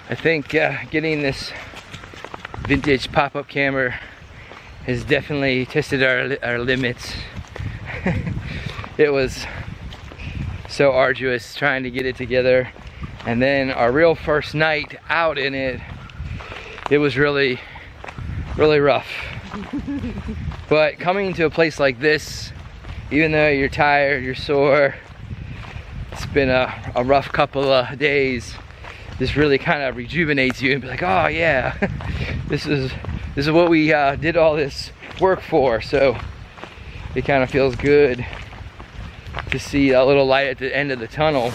I think getting this vintage pop-up camera has definitely tested our limits. It was so arduous trying to get it together, and then our real first night out in it, it was really rough. But coming to a place like this, even though you're tired, you're sore, it's been a rough couple of days, this really kind of rejuvenates you and be like, oh yeah, this is what we did all this work for. So it kind of feels good to see a little light at the end of the tunnel.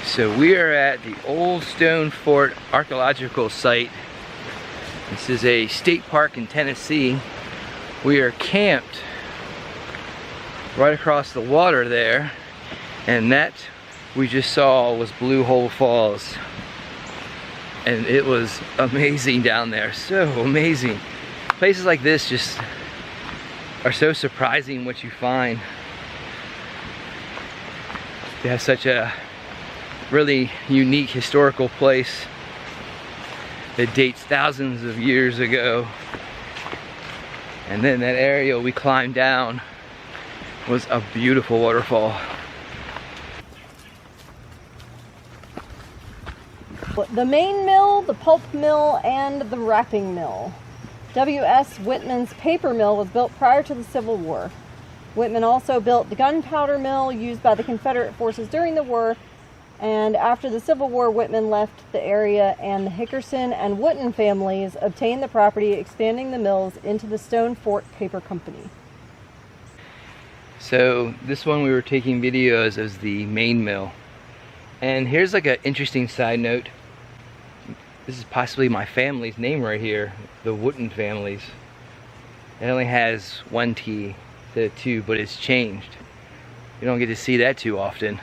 So we are at the Old Stone Fort archaeological site. This is a state park in Tennessee. We are camped right across the water there, and that we just saw was Blue Hole Falls. And it was amazing down there, so amazing. Places like this just are so surprising what you find. They have such a really unique historical place that dates thousands of years ago. And then that area we climbed down was a beautiful waterfall. The main mill, the pulp mill, and the wrapping mill. W.S. Whitman's paper mill was built prior to the Civil War. Whitman also built the gunpowder mill used by the Confederate forces during the war, and after the Civil War, Whitman left the area, and the Hickerson and Wooten families obtained the property, expanding the mills into the Stone Fort Paper Company. So this one we were taking videos as the main mill. And here's like an interesting side note. This is possibly my family's name right here, the Wooten families. It only has one T instead of two, but it's changed. You don't get to see that too often.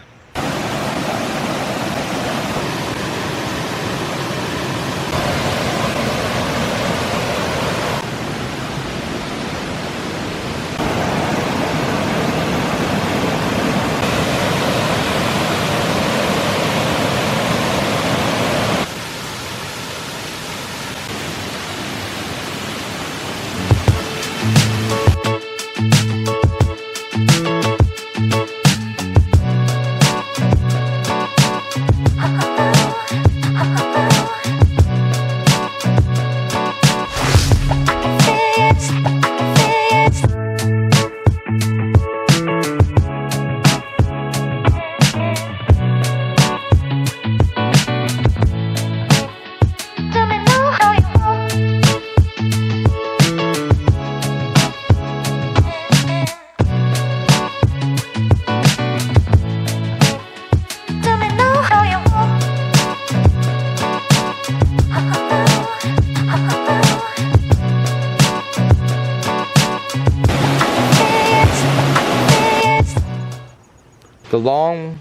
The long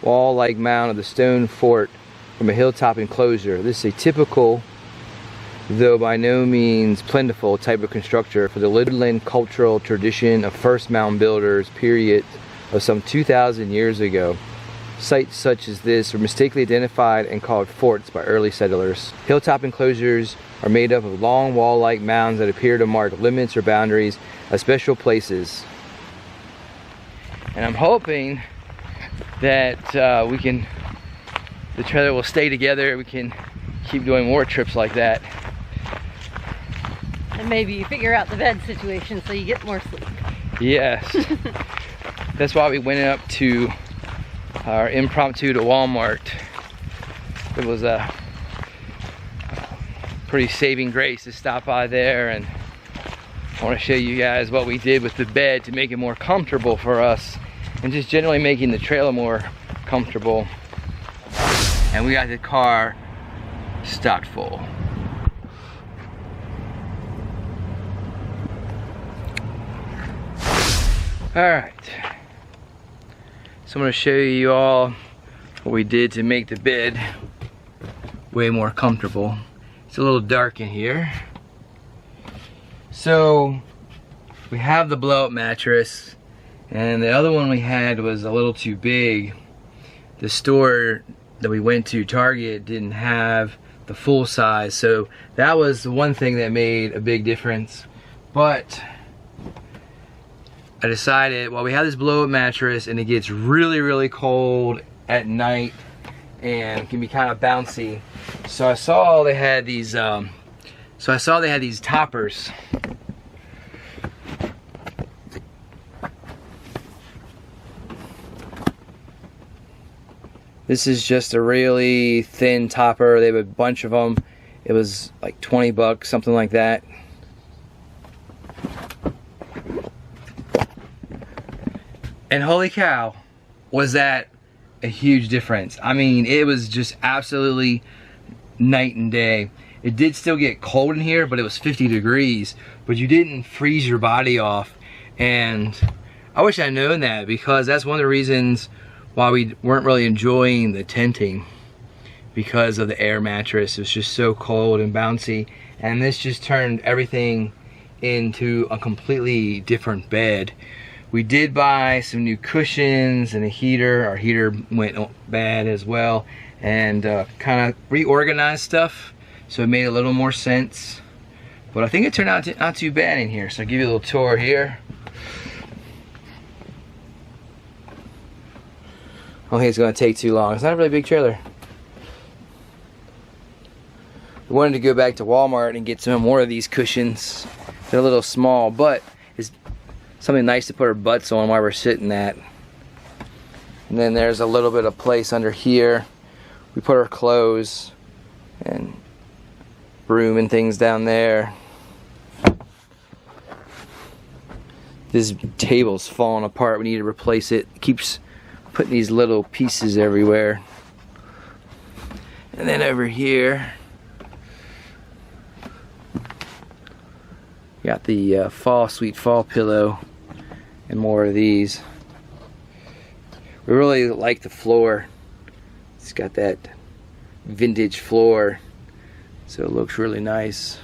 wall-like mound of the stone fort from a hilltop enclosure. This is a typical, though by no means plentiful, type of construction for the Woodland cultural tradition of first mound builders period of some 2,000 years ago. Sites such as this were mistakenly identified and called forts by early settlers. Hilltop enclosures are made up of long wall-like mounds that appear to mark limits or boundaries of special places. And I'm hoping that the trailer will stay together. We can keep doing more trips like that. And maybe you figure out the bed situation so you get more sleep. Yes. That's why we went up to our impromptu to Walmart. It was a pretty saving grace to stop by there, and I want to show you guys what we did with the bed to make it more comfortable for us, and just generally making the trailer more comfortable. And we got the car stocked full. Alright, so I'm going to show you all what we did to make the bed way more comfortable. It's a little dark in here. So we have the blow-up mattress, and the other one we had was a little too big. The store that we went to, Target, didn't have the full size, so that was the one thing that made a big difference. But I decided, well, we have this blow-up mattress and it gets really cold at night and can be kind of bouncy. So I saw they had these toppers. This is just a really thin topper. They have a bunch of them. It was like 20 bucks, something like that. And holy cow, was that a huge difference. I mean, it was just absolutely night and day. It did still get cold in here, but it was 50 degrees, but you didn't freeze your body off. And I wish I'd known that, because that's one of the reasons why we weren't really enjoying the tenting, because of the air mattress. It was just so cold and bouncy, and this just turned everything into a completely different bed. We did buy some new cushions and a heater. Our heater went bad as well, and kind of reorganized stuff, so it made a little more sense. But I think it turned out not too bad in here. So I'll give you a little tour here. I don't think it's going to take too long. It's not a really big trailer. We wanted to go back to Walmart and get some more of these cushions. They're a little small, but it's something nice to put our butts on while we're sitting at. And then there's a little bit of place under here. We put our clothes and broom and things down there. This table's falling apart. We need to replace it. It keeps putting these little pieces everywhere. And then over here, got the sweet fall pillow and more of these. We really like the floor. It's got that vintage floor, so it looks really nice.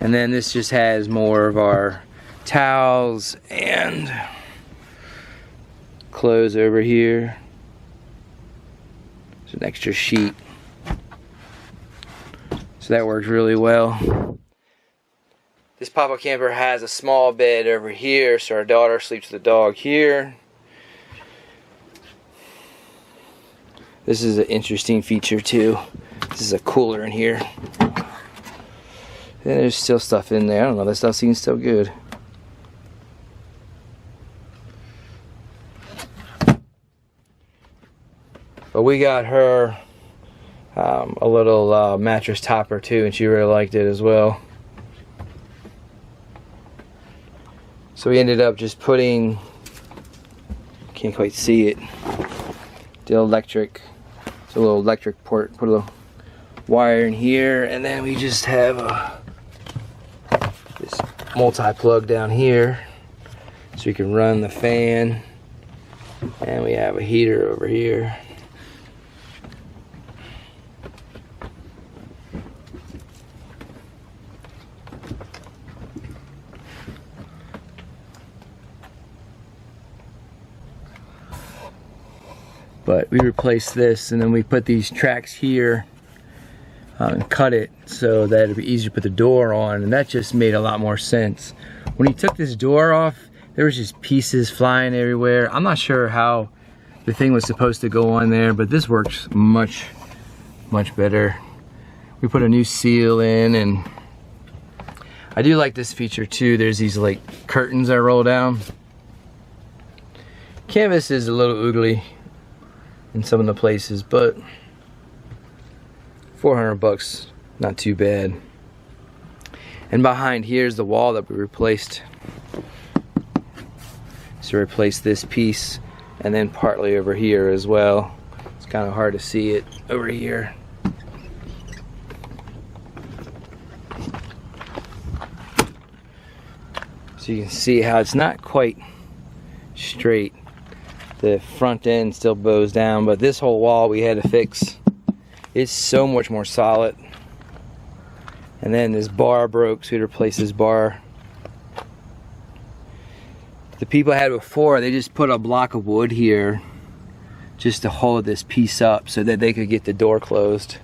And then this just has more of our towels and clothes over here. There's an extra sheet, so that works really well. This pop-up camper has a small bed over here, so our daughter sleeps with the dog here. This is an interesting feature too. This is a cooler in here. And there's still stuff in there. I don't know, that stuff seems so good. But we got her a little mattress topper too, and she really liked it as well. So we ended up just putting, can't quite see it, the electric, it's a little electric port, put a little wire in here, and then we just have this multi-plug down here, so you can run the fan, and we have a heater over here. But we replaced this, and then we put these tracks here and cut it so that it'd be easier to put the door on, and that just made a lot more sense. When he took this door off, there was just pieces flying everywhere. I'm not sure how the thing was supposed to go on there, but this works much better. We put a new seal in, and I do like this feature too. There's these like curtains that roll down. Canvas is a little oogly in some of the places, but 400 bucks, not too bad. And behind here's the wall that we replaced. So replace this piece, and then partly over here as well. It's kind of hard to see it over here. So you can see how it's not quite straight. The front end still bows down, but this whole wall we had to fix. It's so much more solid. And then this bar broke, so we replaced this bar. The people I had before, they just put a block of wood here just to hold this piece up so that they could get the door closed.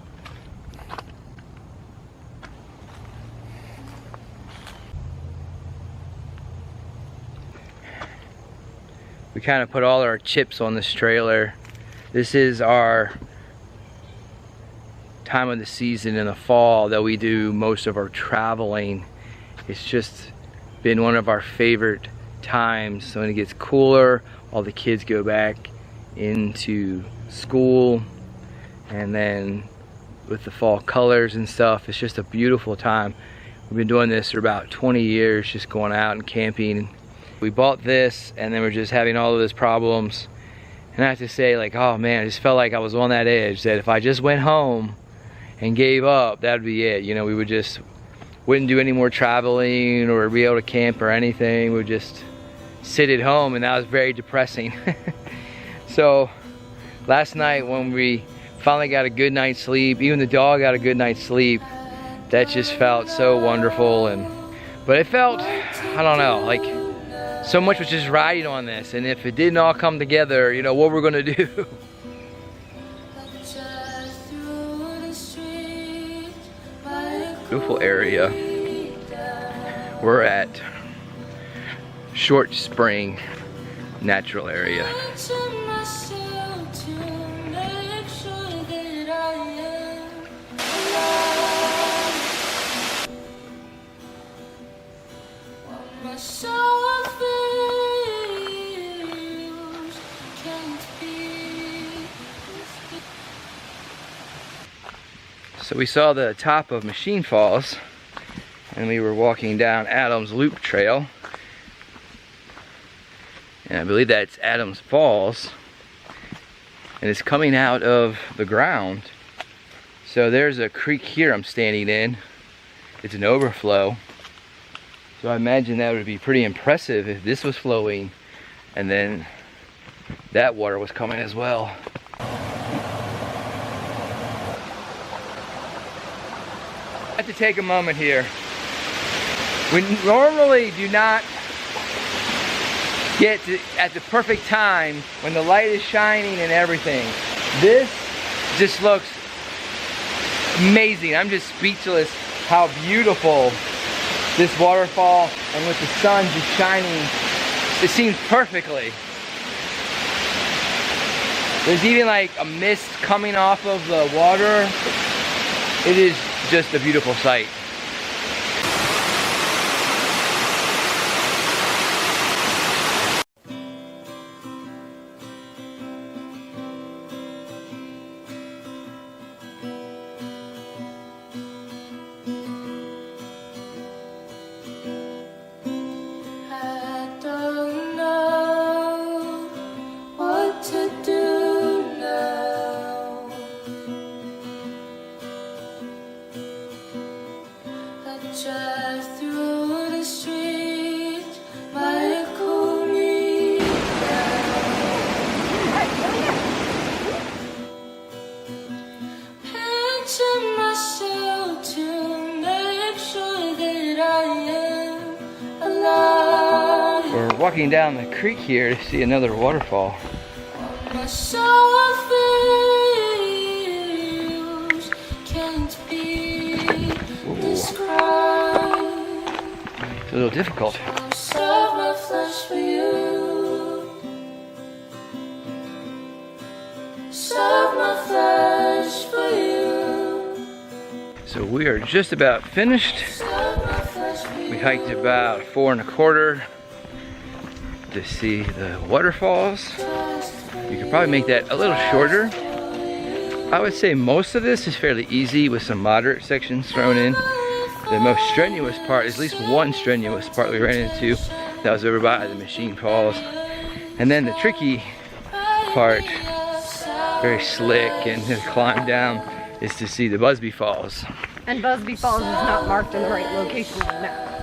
We kind of put all our chips on this trailer. This is our time of the season in the fall that we do most of our traveling. It's just been one of our favorite times. So when it gets cooler, all the kids go back into school, and then with the fall colors and stuff, it's just a beautiful time. We've been doing this for about 20 years, just going out and camping. We bought this and then we're just having all of those problems, and I have to say, like, oh man, I just felt like I was on that edge, that if I just went home and gave up, that would be it. You know, we wouldn't do any more traveling or be able to camp or anything. We would just sit at home, and that was very depressing. So last night when we finally got a good night's sleep, even the dog got a good night's sleep, that just felt so wonderful. But it felt, I don't know, like so much was just riding on this, and if it didn't all come together, you know, what we're gonna do. Beautiful area. We're at Short Spring Natural Area. So we saw the top of Machine Falls, and we were walking down Adams Loop Trail, and I believe that's Adams Falls, and it's coming out of the ground. So there's a creek here I'm standing in. It's an overflow, so I imagine that would be pretty impressive if this was flowing and then that water was coming as well. I have to take a moment here. We normally do not get to, at the perfect time when the light is shining and everything. This just looks amazing. I'm just speechless how beautiful this waterfall, and with the sun just shining, it seems perfectly. There's even like a mist coming off of the water. It is just a beautiful sight. Drive through the street, my cool me picture myself to make sure that I am alive. We're walking down the creek here to see another waterfall. My soul feels can't be described. It's a little difficult. Serve my flesh for you. Serve my flesh for you. So we are just about finished. We hiked about 4 1/4 to see the waterfalls. You could probably make that a little shorter. I would say most of this is fairly easy with some moderate sections thrown in. The most strenuous part, at least one strenuous part we ran into, that was over by the Machine Falls. And then the tricky part, very slick and to climb down, is to see the Busby Falls. And Busby Falls is not marked in the right location on the map.